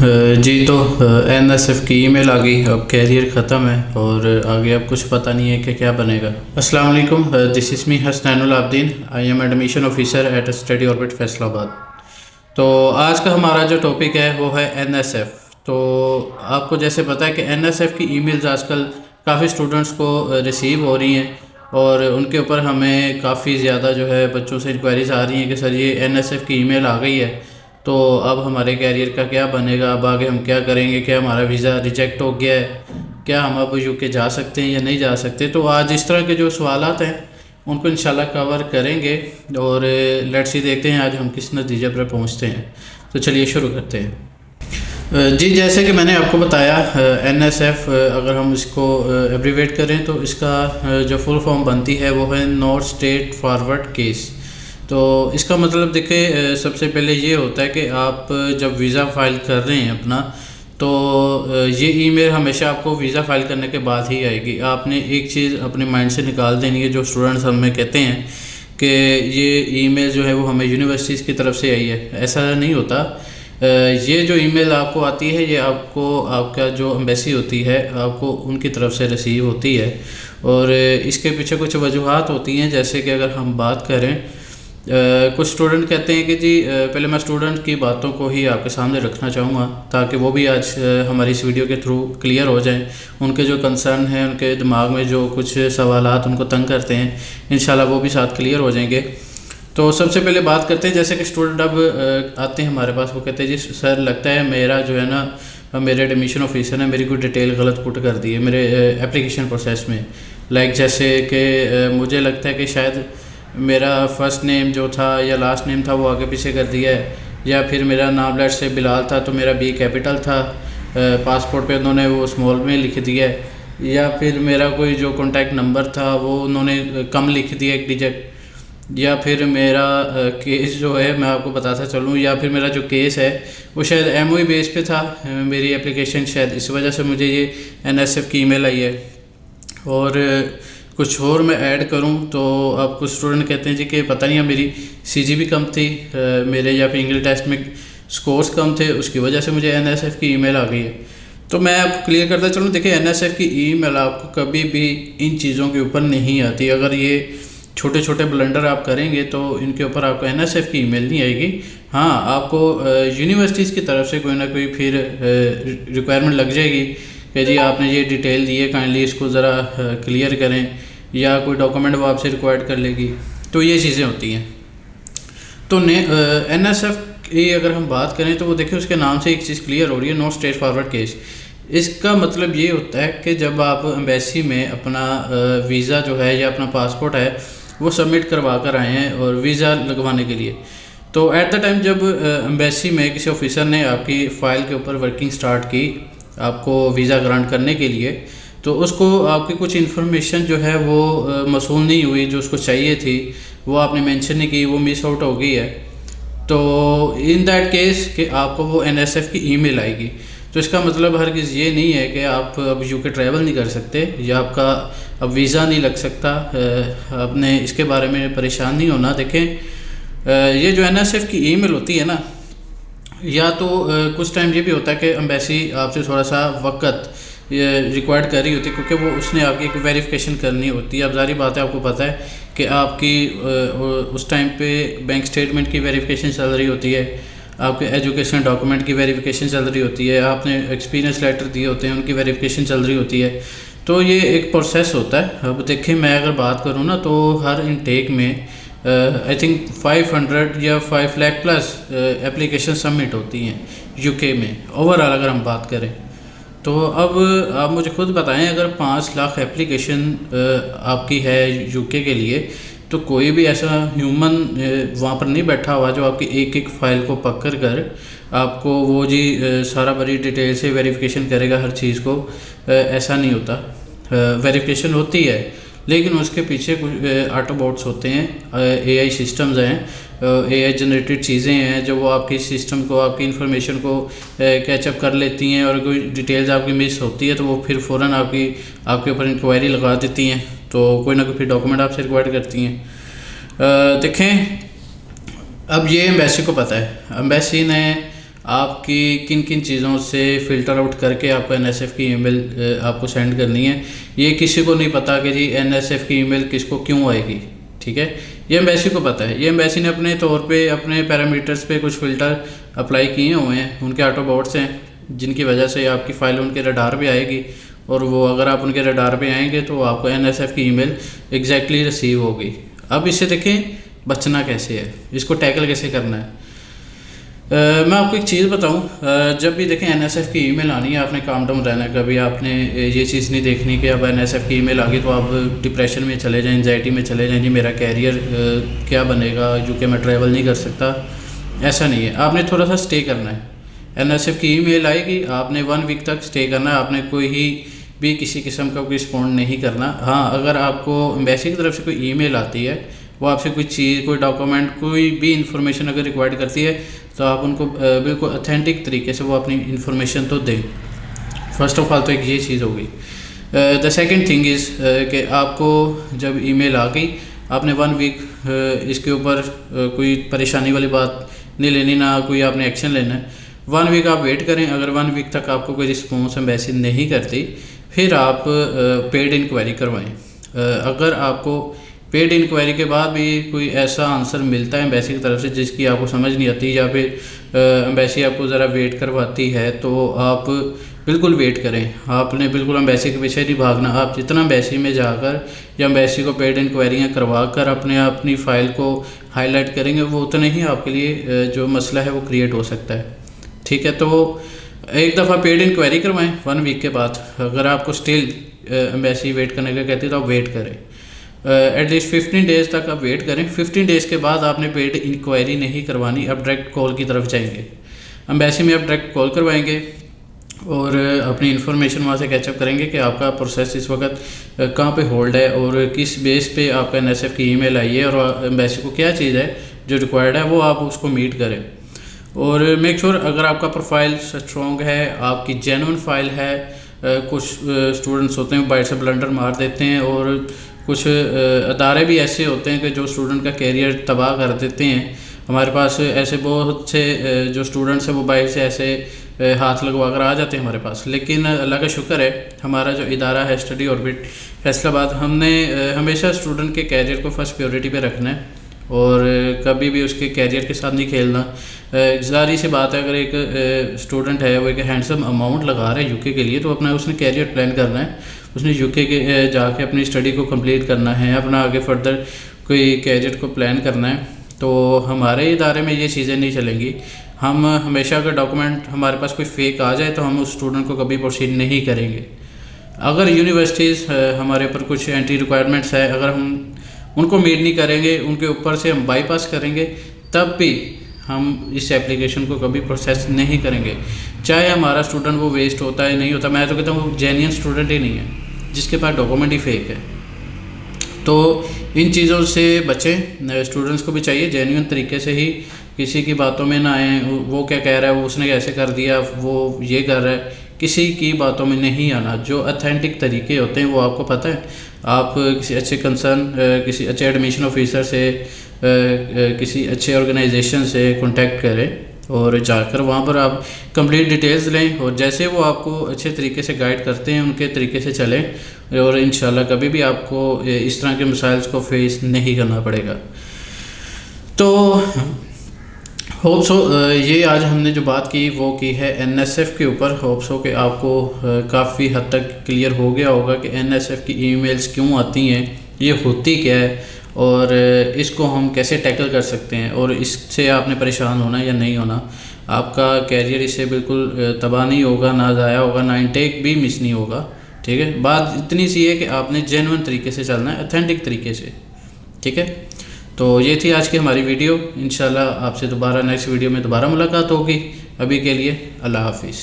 जी तो एनएसएफ की ईमेल आ गई। अब कैरियर ख़त्म है और आगे अब कुछ पता नहीं है कि क्या बनेगा। अस्सलाम वालेकुम, this is me Hasnainul Abideen. I am admission officer at Study Orbit Faisalabad. तो आज का हमारा जो टॉपिक है वो है एनएसएफ। तो आपको जैसे पता है कि एनएसएफ की ईमेल्स आजकल काफ़ी स्टूडेंट्स को रिसीव हो रही हैं और उनके ऊपर हमें काफ़ी ज़्यादा जो है बच्चों से इंक्वायरीज़ आ रही हैं कि सर ये एनएसएफ की ईमेल आ गई है, तो अब हमारे कैरियर का क्या बनेगा, अब आगे हम क्या करेंगे, क्या हमारा वीज़ा रिजेक्ट हो गया है, क्या हम अब यूके जा सकते हैं या नहीं जा सकते। तो आज इस तरह के जो सवालात हैं उनको इंशाल्लाह कवर करेंगे और लेट्स सी देखते हैं आज हम किस नतीजे पर पहुंचते हैं। तो चलिए शुरू करते हैं। जी जैसे कि मैंने आपको बताया, एनएसएफ अगर हम इसको एब्रीवेट करें तो इसका जो फुल फॉर्म बनती है वो है नॉर्थ स्ट्रेट फॉरवर्ड केस। तो इसका मतलब देखिए, सबसे पहले ये होता है कि आप जब वीज़ा फ़ाइल कर रहे हैं अपना, तो ये ईमेल हमेशा आपको वीज़ा फ़ाइल करने के बाद ही आएगी। आपने एक चीज़ अपने माइंड से निकाल देनी है। जो स्टूडेंट्स हमें कहते हैं कि ये ईमेल जो है वो हमें यूनिवर्सिटीज़ की तरफ से आई है, ऐसा नहीं होता। ये जो ईमेल आपको आती है ये आपको आपका जो एम्बेसी होती है आपको उनकी तरफ से रिसीव होती है और इसके पीछे कुछ वजूहात होती हैं। जैसे कि अगर हम बात करें, कुछ स्टूडेंट कहते हैं कि जी पहले मैं स्टूडेंट की बातों को ही आपके सामने रखना चाहूँगा ताकि वो भी आज हमारी इस वीडियो के थ्रू क्लियर हो जाएं। उनके जो कंसर्न हैं, उनके दिमाग में जो कुछ सवालात उनको तंग करते हैं, इंशाल्लाह वो भी साथ क्लियर हो जाएंगे। तो सबसे पहले बात करते हैं, जैसे कि स्टूडेंट अब आते हैं हमारे पास, वो कहते हैं जी सर लगता है मेरा जो है ना, मेरे एडमिशन ऑफिसर ने मेरी कोई डिटेल गलत पुट कर दी है मेरे एप्लीकेशन प्रोसेस में। लाइक जैसे कि मुझे लगता है कि शायद मेरा फ़र्स्ट नेम जो था या लास्ट नेम था वो आगे पीछे कर दिया है, या फिर मेरा नाम लेट से बिलाल था तो मेरा बी कैपिटल था, पासपोर्ट पे उन्होंने वो स्मॉल में लिख दिया है, या फिर मेरा कोई जो कॉन्टैक्ट नंबर था वो उन्होंने कम लिख दिया एक डिजिट, या फिर मेरा केस जो है मैं आपको बताता चलूँ, या फिर मेरा जो केस है वो शायद एमओई बेस पे था मेरी एप्लीकेशन, शायद इस वजह से मुझे ये एनएसएफ की ईमेल आई है। और कुछ और मैं ऐड करूं तो अब कुछ स्टूडेंट कहते हैं जी कि पता नहीं है मेरी सीजीपी कम थी मेरे, या फिर इंग्लिश टेस्ट में स्कोर्स कम थे, उसकी वजह से मुझे एनएसएफ की ईमेल आ गई है। तो मैं आपको क्लियर करता चलूँ, देखिए एनएसएफ की ईमेल आपको कभी भी इन चीज़ों के ऊपर नहीं आती। अगर ये छोटे छोटे ब्लंडर आप करेंगे तो इनके ऊपर आपको एनएसएफ की ईमेल नहीं आएगी। हाँ, आपको यूनिवर्सिटीज़ की तरफ से कोई ना कोई फिर रिक्वायरमेंट लग जाएगी कि जी आपने ये डिटेल दी है, काइंडली इसको ज़रा क्लियर करें, या कोई डॉक्यूमेंट वो आपसे रिक्वायर्ड कर लेगी। तो ये चीज़ें होती हैं। तो एनएसएफ की अगर हम बात करें तो वो देखिए उसके नाम से एक चीज़ क्लियर हो रही है, नॉट स्ट्रेट फॉरवर्ड केस। इसका मतलब ये होता है कि जब आप एम्बेसी में अपना वीज़ा जो है या अपना पासपोर्ट है वो सबमिट करवा कर आए हैं और वीज़ा लगवाने के लिए, तो एट द टाइम जब एम्बेसी में किसी ऑफिसर ने आपकी फ़ाइल के ऊपर वर्किंग स्टार्ट की आपको वीज़ा ग्रांट करने के लिए, तो उसको आपकी कुछ इन्फॉर्मेशन जो है वो मसूल नहीं हुई, जो उसको चाहिए थी वो आपने मेंशन नहीं की, वो मिस आउट हो गई है। तो इन दैट केस कि आपको वो एनएसएफ की ईमेल आएगी। तो इसका मतलब हरगिज़ ये नहीं है कि आप अब यूके ट्रैवल नहीं कर सकते या आपका अब वीज़ा नहीं लग सकता। आपने इसके बारे में परेशान नहीं होना। देखें, ये जो एनएसएफ की ईमेल होती है ना, या तो कुछ टाइम ये भी होता है कि एम्बेसी आपसे थोड़ा सा वक्त रिक्वायर्ड कर रही होती है क्योंकि वो उसने आपकी एक वेरिफिकेशन करनी होती है। अब जारी बात है, आपको पता है कि आपकी उस टाइम पे बैंक स्टेटमेंट की वेरिफिकेशन चल रही होती है, आपके एजुकेशन डॉक्यूमेंट की वेरिफिकेशन चल रही होती है, आपने एक्सपीरियंस लेटर दिए होते हैं उनकी वेरिफिकेशन चल रही होती है। तो ये एक प्रोसेस होता है। अब देखिए, मैं अगर बात करूँ ना तो हर इनटेक में आई थिंक 500 या 5 लाख प्लस एप्लीकेशन सबमिट होती हैं यूके में ओवरऑल अगर हम बात करें। तो अब आप मुझे खुद बताएं, अगर 5 लाख एप्लीकेशन आपकी है यूके के लिए, तो कोई भी ऐसा ह्यूमन वहाँ पर नहीं बैठा हुआ जो आपकी एक एक फ़ाइल को पकड़ कर आपको वो जी सारा बड़ी डिटेल से वेरिफिकेशन करेगा हर चीज़ को। ऐसा नहीं होता। वेरिफिकेशन होती है लेकिन उसके पीछे कुछ ऑटोबॉट्स होते हैं, एआई सिस्टम्स हैं, एआई जनरेटेड चीज़ें हैं जो वो आपकी सिस्टम को, आपकी इन्फॉर्मेशन को कैचअप कर लेती हैं, और कोई डिटेल्स आपकी मिस होती है तो वो फिर फ़ौरन आपके ऊपर इंक्वायरी लगा देती हैं, तो कोई ना कोई फिर डॉक्यूमेंट आपसे रिक्वायर्ड करती हैं। देखें, अब ये एम्बेसी को पता है, एम्बेसी ने आपकी किन किन चीज़ों से फ़िल्टर आउट करके आपको NSF की ईमेल आपको सेंड करनी है। ये किसी को नहीं पता कि जी NSF की ईमेल किसको क्यों आएगी, ठीक है। ये एम्बेसी को पता है। ये एम्बेसी ने अपने तौर पे अपने पैरामीटर्स पे कुछ फ़िल्टर अप्लाई किए हुए हैं, उनके ऑटो बोट्स हैं, जिनकी वजह से आपकी फ़ाइल उनके रडार पे आएगी, और वो अगर आप उनके रडार पे आएंगे तो आपको NSF की ईमेल एग्जैक्टली रिसीव होगी। अब इससे देखें बचना कैसे है, इसको टैकल कैसे करना है। मैं आपको एक चीज़ बताऊं, जब भी देखें NSF की ईमेल आनी है, आपने काम डाउन रहना है। कभी आपने ये चीज़ नहीं देखनी कि अब NSF की ईमेल आ गई तो आप डिप्रेशन में चले जाएं, एंजाइटी में चले जाएं, जी मेरा कैरियर क्या बनेगा, UK में ट्रैवल नहीं कर सकता। ऐसा नहीं है, आपने थोड़ा सा स्टे करना है। NSF की ईमेल आएगी, आपने 1 वीक तक स्टे करना है, आपने कोई भी किसी किस्म का कोई रिस्पॉन्ड नहीं करना। हाँ, अगर आपको एम्बेसी की तरफ से कोई ईमेल आती है, वो आपसे कोई चीज़, कोई डॉक्यूमेंट, कोई भी इंफॉर्मेशन अगर रिक्वायर्ड करती है तो आप उनको बिल्कुल ऑथेंटिक तरीके से वो अपनी इंफॉर्मेशन तो दें। फर्स्ट ऑफ ऑल तो एक ये चीज़ होगी। द सेकंड थिंग इज़ कि आपको जब ईमेल आ गई, आपने 1 वीक इसके ऊपर कोई परेशानी वाली बात नहीं लेनी, ना कोई आपने एक्शन लेना है। 1 वीक आप वेट करें। अगर 1 वीक तक आपको कोई रिस्पॉन्स एम्बेसी नहीं करती, फिर आप पेड इंक्वायरी करवाएं। अगर आपको पेड इंक्वायरी के बाद भी कोई ऐसा आंसर मिलता है एम्बेसी की तरफ से जिसकी आपको समझ नहीं आती, या फिर एम्बेसी आपको ज़रा वेट करवाती है, तो आप बिल्कुल वेट करें। आपने बिल्कुल एम्बेसी के पीछे नहीं भागना। आप जितना एम्बेसी में जाकर या एम्बेसी को पेड इंक्वायरियाँ करवा कर अपनी फ़ाइल को हाईलाइट करेंगे, वो उतना ही आपके लिए जो मसला है वो क्रिएट हो सकता है, ठीक है। तो एक दफ़ा पेड इंक्वायरी करवाएं 1 वीक के बाद। अगर आपको स्टिल एम्बेसी वेट करने का कहती है तो आप वेट करें। एटलीस्ट 15 डेज़ तक आप वेट करें। 15 डेज़ के बाद आपने पेड इंक्वायरी नहीं करवानी, अब डायरेक्ट कॉल की तरफ जाएंगे। एम्बेसी में आप डायरेक्ट कॉल करवाएंगे और अपनी इन्फॉर्मेशन वहाँ से कैचअप करेंगे कि आपका प्रोसेस इस वक्त कहाँ पे होल्ड है और किस बेस पे आपका NSF की ईमेल आई है, और एम्बेसी को क्या चीज़ है जो रिक्वायर्ड है वो आप उसको मीट करें। और मेक श्योर अगर आपका प्रोफाइल स्ट्रॉन्ग है, आपकी जेन्युइन फाइल है। कुछ स्टूडेंट्स होते हैं बाइट से ब्लंडर मार देते हैं, और कुछ अदारे भी ऐसे होते हैं कि जो स्टूडेंट का कैरियर तबाह कर देते हैं। हमारे पास ऐसे बहुत से जो स्टूडेंट्स हैं वो बाइट से ऐसे हाथ लगवा कर आ जाते हैं हमारे पास। लेकिन अल्लाह का शुक्र है, हमारा जो इदारा है स्टडी ऑर्बिट फैसलाबाद, हमने हमेशा स्टूडेंट के कैरियर को फर्स्ट प्रायोरिटी पे रखना है और कभी भी उसके कैरियर के साथ नहीं खेलना। ज़ाहिर सी बात है, अगर एक स्टूडेंट है वो एक हैंडसम अमाउंट लगा रहा है UK के लिए, तो अपना उसने कैरियर प्लान करना है, उसने UK के जाके अपनी स्टडी को कंप्लीट करना है, अपना आगे फर्दर कोई कैरियर को प्लान करना है। तो हमारे इदारे में ये चीज़ें नहीं चलेंगी। हम हमेशा अगर डॉक्यूमेंट हमारे पास कोई फेक आ जाए तो हम उस स्टूडेंट को कभी प्रोसीड नहीं करेंगे। अगर यूनिवर्सिटीज़ हमारे ऊपर कुछ एंटी रिक्वायरमेंट्स है, अगर हम उनको मीट नहीं करेंगे, उनके ऊपर से हम बाईपास करेंगे, तब भी हम इस एप्लीकेशन को कभी प्रोसेस नहीं करेंगे। चाहे हमारा स्टूडेंट वो वेस्ट होता है नहीं होता, मैं तो कहता हूँ वो जेन्युइन स्टूडेंट ही नहीं है जिसके पास डॉक्यूमेंट ही फेक है। तो इन चीज़ों से बचें। स्टूडेंट्स को भी चाहिए जेन्युइन तरीके से ही, किसी की बातों में ना आए, वो क्या कह रहा है, वो उसने कैसे कर दिया, वो ये कर रहा है, किसी की बातों में नहीं आना। जो ऑथेंटिक तरीके होते हैं वो आपको पता है। आप किसी अच्छे किसी अच्छे एडमिशन ऑफिसर से, किसी अच्छे ऑर्गेनाइजेशन से कांटेक्ट करें और जाकर वहाँ पर आप कंप्लीट डिटेल्स लें, और जैसे वो आपको अच्छे तरीके से गाइड करते हैं उनके तरीके से चलें, और इंशाल्लाह कभी भी आपको इस तरह के मसाइल्स को फेस नहीं करना पड़ेगा। तो होप सो ये आज हमने जो बात की वो की है NSF के ऊपर। होप सो कि आपको काफ़ी हद तक क्लियर हो गया होगा कि NSF की ईमेल्स क्यों आती हैं, ये होती क्या है, और इसको हम कैसे टैकल कर सकते हैं, और इससे आपने परेशान होना या नहीं होना। आपका कैरियर इससे बिल्कुल तबाह नहीं होगा, ना ज़ाया होगा, ना इनटेक भी मिस नहीं होगा, ठीक है। बात इतनी सी है कि आपने जेन्युइन तरीके से चलना है, ऑथेंटिक तरीके से, ठीक है। तो ये थी आज की हमारी वीडियो। इंशाल्लाह आपसे दोबारा नेक्स्ट वीडियो में दोबारा मुलाकात होगी। अभी के लिए अल्लाह हाफिज़।